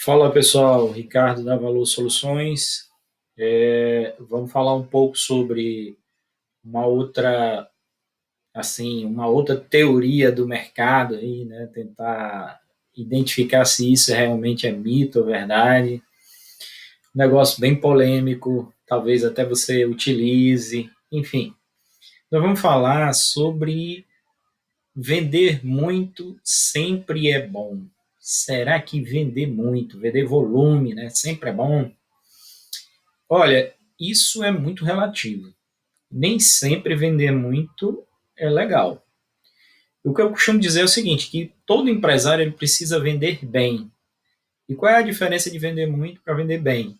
Fala pessoal, Ricardo da Valor Soluções. Vamos falar um pouco sobre uma outra, uma outra teoria do mercado aí, né? Tentar identificar se isso realmente é mito ou verdade. Um negócio bem polêmico, talvez até você utilize, enfim. Nós vamos falar sobre vender muito sempre é bom. Será que vender muito, vender volume, né, sempre é bom? Olha, isso é muito relativo. Nem sempre vender muito é legal. O que eu costumo dizer é o seguinte, que todo empresário ele precisa vender bem. E qual é a diferença de vender muito para vender bem?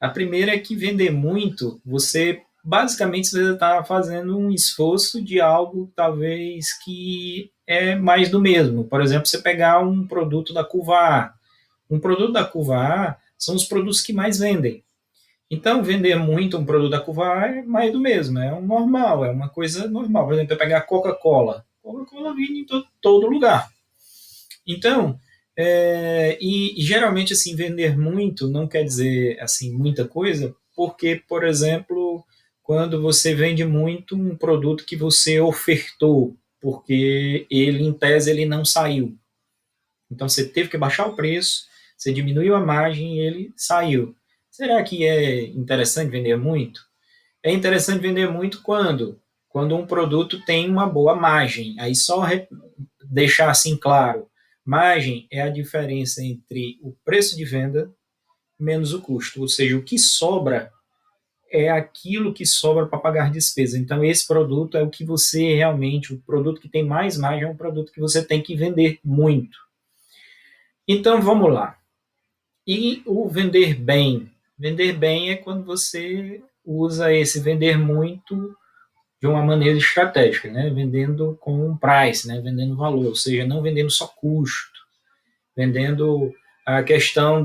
A primeira é que vender muito, você basicamente você está fazendo um esforço de algo talvez que é mais do mesmo. Por exemplo, você pegar um produto da curva A. Um produto da curva A são os produtos que mais vendem. Então, vender muito um produto da curva A é mais do mesmo, é um normal, é uma coisa normal. Por exemplo, eu pegar a Coca-Cola. Coca-Cola vende em todo lugar. Então, e geralmente, assim, vender muito não quer dizer, assim, muita coisa, porque, por exemplo, quando você vende muito um produto que você ofertou, porque ele, em tese, ele não saiu. Então, você teve que baixar o preço, você diminuiu a margem e ele saiu. Será que é interessante vender muito? É interessante vender muito quando um produto tem uma boa margem. Aí só deixar assim claro, margem é a diferença entre o preço de venda menos o custo, ou seja, o que sobra é aquilo que sobra para pagar despesa. Então esse produto é o que você realmente, o produto que tem mais margem é um produto que você tem que vender muito. Então vamos lá. E o vender bem? Vender bem é quando você usa esse vender muito de uma maneira estratégica, né? Vendendo com um price, né? Vendendo valor, ou seja, não vendendo só custo, vendendo a questão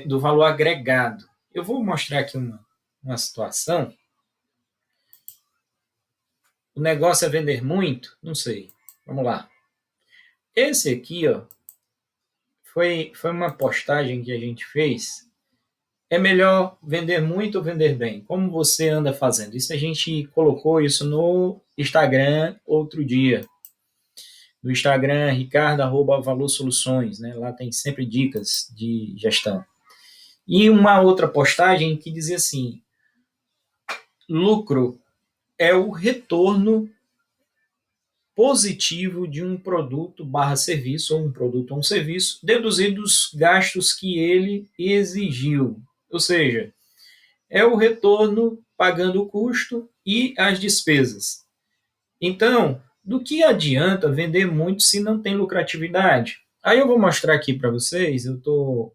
do valor agregado. Eu vou mostrar aqui uma situação. O negócio é vender muito? Não sei. Vamos lá. Esse aqui, ó, foi uma postagem que a gente fez. É melhor vender muito ou vender bem? Como você anda fazendo? Isso a gente colocou isso no Instagram outro dia. No Instagram, Ricardo@Valor Soluções, né? Lá tem sempre dicas de gestão. E uma outra postagem que dizia assim: lucro é o retorno positivo de um produto barra serviço, ou um produto ou um serviço, deduzido dos gastos que ele exigiu. Ou seja, é o retorno pagando o custo e as despesas. Então, do que adianta vender muito se não tem lucratividade? Aí eu vou mostrar aqui para vocês, eu tô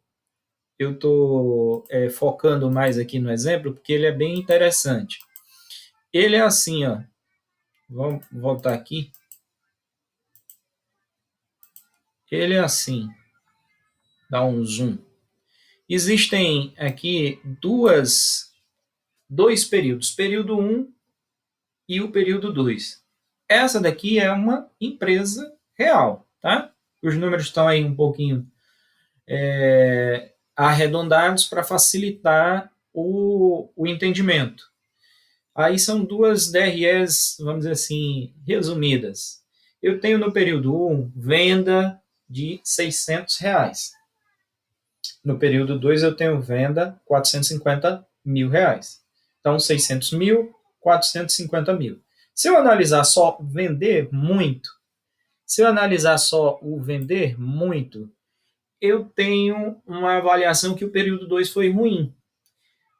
focando mais aqui no exemplo, porque ele é bem interessante. Ele é assim, ó. Vamos voltar aqui. Ele é assim. Dá um zoom. Existem aqui dois períodos, período um e o período 2. Essa daqui é uma empresa real, tá? Os números estão aí um pouquinho arredondados para facilitar o entendimento. Aí são duas DREs, vamos dizer assim, resumidas. Eu tenho no período 1 venda de R$ 600. No período 2 eu tenho venda R$ 450.000. Então 600 mil, 450 mil. Se eu analisar só vender muito, se eu analisar só o vender muito, eu tenho uma avaliação que o período 2 foi ruim.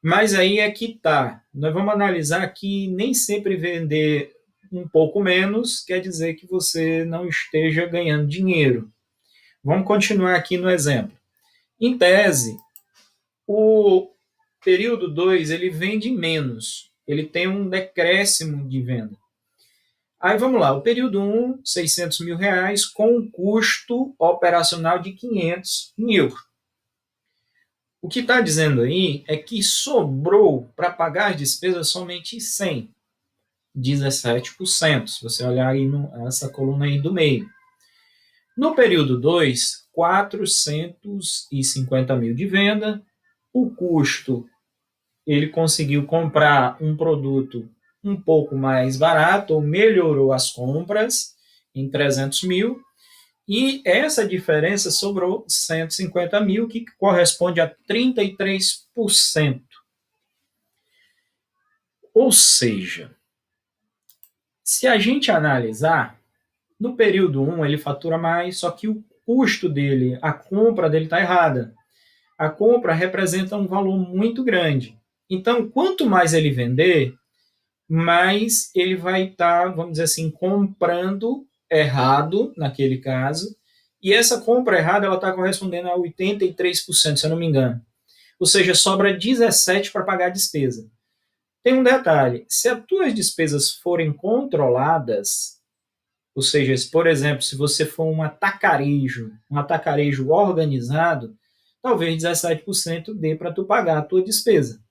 Mas aí é que tá. Nós vamos analisar que nem sempre vender um pouco menos quer dizer que você não esteja ganhando dinheiro. Vamos continuar aqui no exemplo. Em tese, o período 2 ele vende menos, ele tem um decréscimo de venda. Aí vamos lá, o período 1, R$ 600.000 com um custo operacional de 500 mil. O que está dizendo aí é que sobrou para pagar as despesas somente 100, 17%, se você olhar aí nessa coluna aí do meio. No período 2, 450 mil de venda, o custo, ele conseguiu comprar um produto um pouco mais barato, ou melhorou as compras em 300 mil, e essa diferença sobrou 150 mil, que corresponde a 33%. Ou seja, se a gente analisar, no período 1 ele fatura mais, só que o custo dele, a compra dele está errada. A compra representa um valor muito grande. Então, quanto mais ele vender, mais ele vai estar, vamos dizer assim, comprando errado, naquele caso, e essa compra errada ela está correspondendo a 83%, se eu não me engano. Ou seja, sobra 17% para pagar a despesa. Tem um detalhe: se as tuas despesas forem controladas, ou seja, por exemplo, se você for um atacarejo organizado, talvez 17% dê para tu pagar a tua despesa.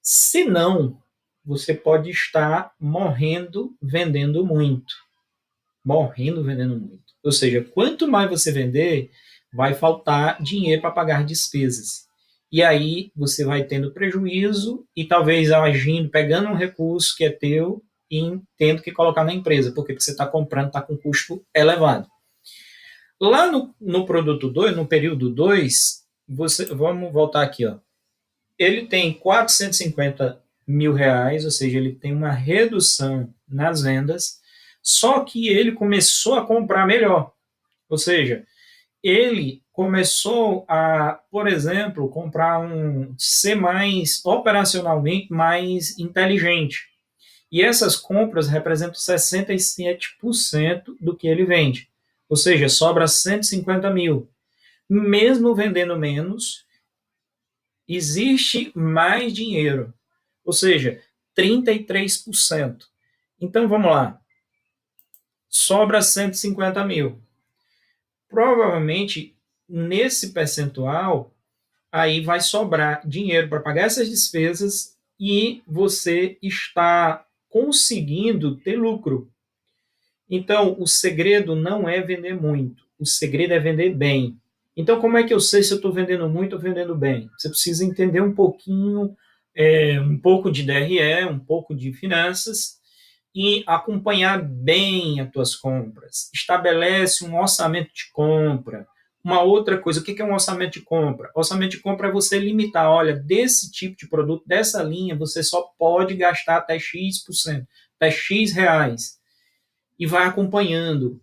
Se não, você pode estar morrendo vendendo muito. Ou seja, quanto mais você vender, vai faltar dinheiro para pagar despesas. E aí você vai tendo prejuízo e talvez agindo, pegando um recurso que é teu e tendo que colocar na empresa, porque você está comprando, está com custo elevado. Lá no produto 2, no período 2, vamos voltar aqui, ó. Ele tem 450 mil reais, ou seja, ele tem uma redução nas vendas, só que ele começou a comprar melhor. Ou seja, ele começou a, por exemplo, ser mais operacionalmente mais inteligente. E essas compras representam 67% do que ele vende. Ou seja, sobra 150 mil. Mesmo vendendo menos, existe mais dinheiro. Ou seja, 33%. Então vamos lá. Sobra 150 mil. Provavelmente, nesse percentual, aí vai sobrar dinheiro para pagar essas despesas e você está conseguindo ter lucro. Então, o segredo não é vender muito, o segredo é vender bem. Então, como é que eu sei se eu estou vendendo muito ou vendendo bem? Você precisa entender um pouquinho, um pouco de DRE, um pouco de finanças e acompanhar bem as tuas compras. Estabelece um orçamento de compra. Uma outra coisa, o que é um orçamento de compra? Orçamento de compra é você limitar, olha, desse tipo de produto, dessa linha, você só pode gastar até X%, até X reais e vai acompanhando.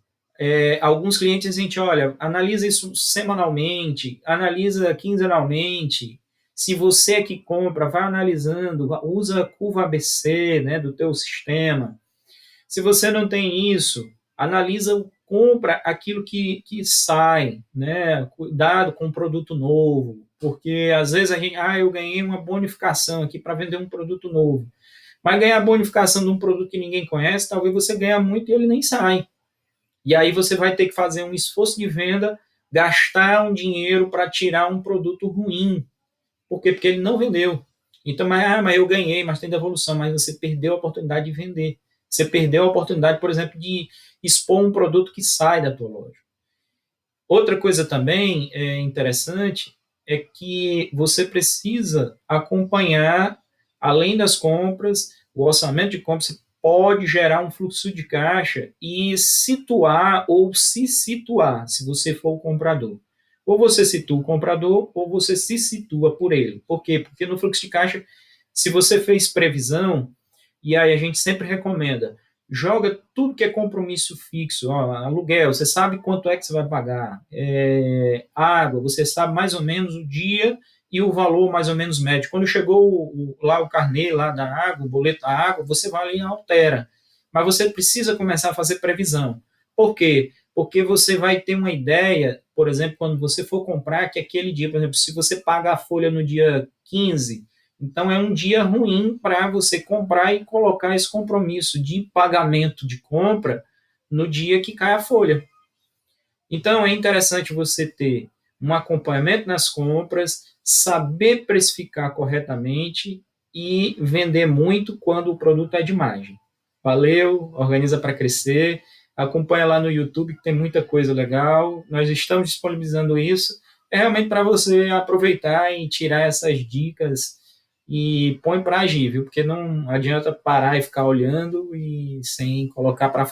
Alguns clientes a gente, olha, analisa isso semanalmente, analisa quinzenalmente. Se você é que compra, vai analisando, usa a curva ABC, né, do teu sistema. Se você não tem isso, analisa, compra aquilo que sai, né, cuidado com um produto novo, porque às vezes a gente, eu ganhei uma bonificação aqui para vender um produto novo. Mas ganhar a bonificação de um produto que ninguém conhece, talvez você ganhe muito e ele nem sai. E aí você vai ter que fazer um esforço de venda, gastar um dinheiro para tirar um produto ruim. Por quê? Porque ele não vendeu. Então, mas eu ganhei, mas tem devolução, mas você perdeu a oportunidade de vender. Você perdeu a oportunidade, por exemplo, de expor um produto que sai da tua loja. Outra coisa também interessante é que você precisa acompanhar, além das compras, o orçamento de compras pode gerar um fluxo de caixa e situar ou se situar, se você for o comprador. Ou você situa o comprador, ou você se situa por ele. Por quê? Porque no fluxo de caixa, se você fez previsão, e aí a gente sempre recomenda, joga tudo que é compromisso fixo, ó, aluguel, você sabe quanto é que você vai pagar, água, você sabe mais ou menos o dia e o valor mais ou menos médio. Quando chegou lá o carnê lá da água, o boleto da água, você vai ali e altera. Mas você precisa começar a fazer previsão. Por quê? Porque você vai ter uma ideia, por exemplo, quando você for comprar, que aquele dia, por exemplo, se você paga a folha no dia 15, então é um dia ruim para você comprar e colocar esse compromisso de pagamento de compra no dia que cai a folha. Então é interessante você ter um acompanhamento nas compras, saber precificar corretamente e vender muito quando o produto é de margem. Valeu, organiza para crescer. acompanha lá no YouTube, que tem muita coisa legal. Nós estamos disponibilizando isso. É realmente para você aproveitar e tirar essas dicas e põe para agir, viu? Porque não adianta parar e ficar olhando e sem colocar para